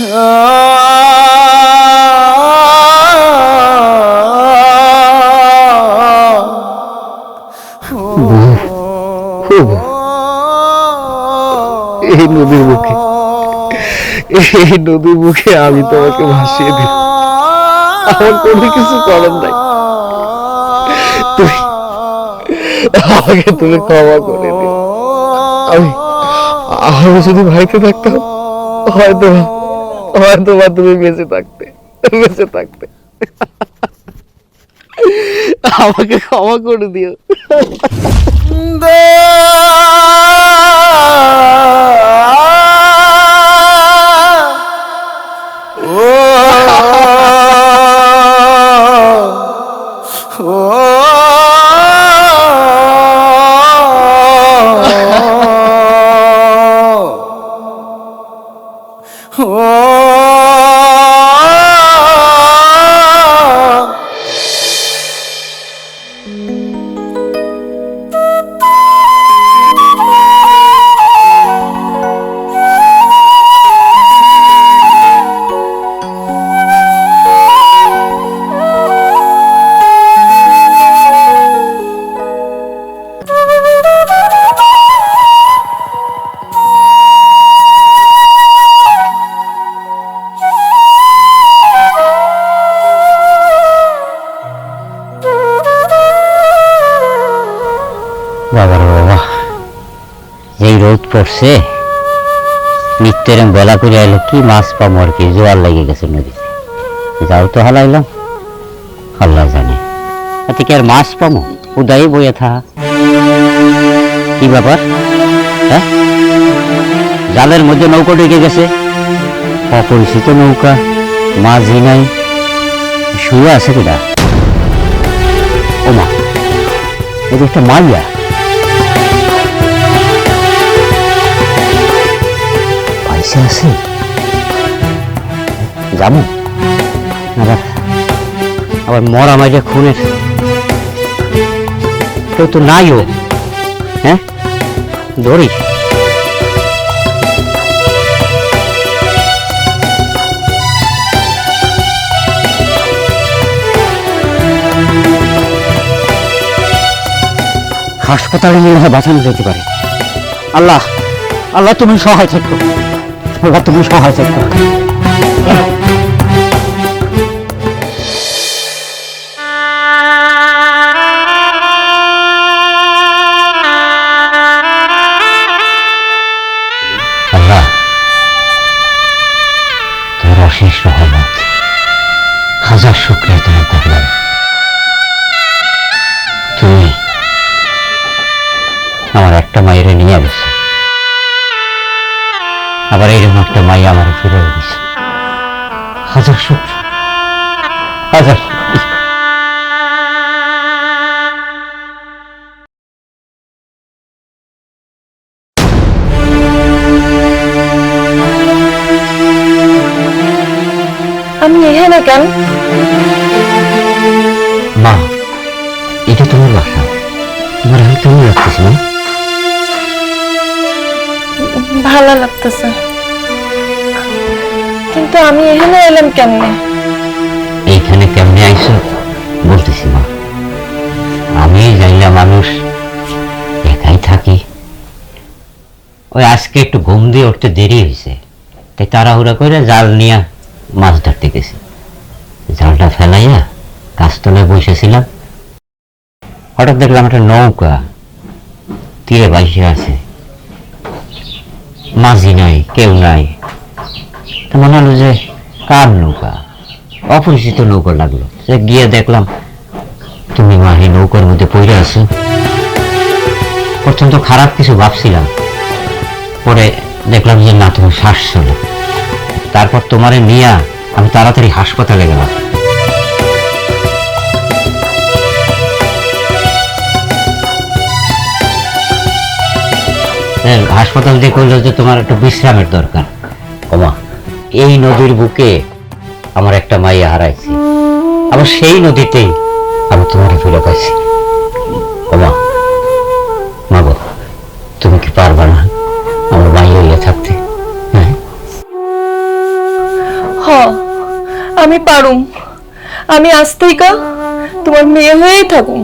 এই নদীর মুখে আমি তোমাকে ভাসিয়ে দিই, আমার কোনো কিছু করার নাই। তুমি ক্ষমা করে দিও। আমি যদি ভাইকে থাকতাম, হয়তো তুমি বেঁচে থাকতে। আমাকে ক্ষমা করে দিও। বাবা, এই রোদ পড়ছে, নিত্যের বেলা করে আইলো, কি মাছ পাবো আর কি, জোয়ার লেগে গেছে নদীতে। যাও তো হালাইলাম, আল্লাহ জানে এতে কি আর মাছ পাবো, উদাই বইয়ে থা। কি ব্যাপার? হ্যাঁ, জালের মধ্যে নৌকা ঢেকে গেছে, অপরিচিত নৌকা, মাঝি নাই, শুয়ে আছে কিনা? ও মা, এটা একটা মাইয়া। আছে যাবো আবার মরা মাইয়া খুনের কেউ তো নাই। ও হ্যাঁ, ধরি হাসপাতালে মনে হয় বাঁচানো যেতে পারে। আল্লাহ, আল্লাহ তুমি সহায় থাকো, তুমি সহায় থাকো। আল্লাহ, তোর অশেষ রহমত, হাজার শুকরিয়া তোমার করলাম। তুমি আমার একটা মায়ের নিয়ে গেছো, আবার এইরকম একটা মাই আমার ফিরে দিছে। হাজার শুকর, হাজার শুকর। আমি এখানে কেন? মা, এটা তোমার বাসা, তোমার আমি কেমন লাগতেছে না? ভালো লাগতেছে, কিন্তু আমি এখানে এলাম কেমনে? এইখানে কেমনে আইসো বলতেছি মা, আমি জানলাম মানুষ একাই থাকি, ওই আজকে একটু ঘুম দিয়ে উঠতে দেরি হয়েছে, তাই তাড়াহুড়া করে জাল নিয়ে মাছ ধরতে গেছি। জালটা ফেলাইয়া গাছতলায় বসেছিলাম, হঠাৎ দেখলাম একটা নৌকা তীরে বাইসে আছে, মাঝি নাই, কেউ নাই। মনে হলো যে কার নৌকা, অপরিচিত নৌকা লাগলো। সে গিয়ে দেখলাম তুমি মাহি নৌকার মধ্যে পড়ে আছো। প্রথম তো খারাপ কিছু ভাবছিলাম, পরে দেখলাম যে না, তুমি শ্বাস চলো। তারপর তোমারে নিয়ে আমি তাড়াতাড়ি হাসপাতালে গেলাম। হাসপাতাল দিয়ে কইল যে তোমার একটু বিশ্রামের দরকার। ওমা, এই নদীর বুকে আমার একটা মাইয়া হারাইছি, আবার সেই নদীতেই আমি তোমার ফিরে পাইছি। ওমা, মাগো, তুমি কি পারবা না আমার মাইয়া থাকতে? হ্যাঁ, আমি পারুম। আমি আজ থেকে তোমার মেয়ে হয়েই থাকুম।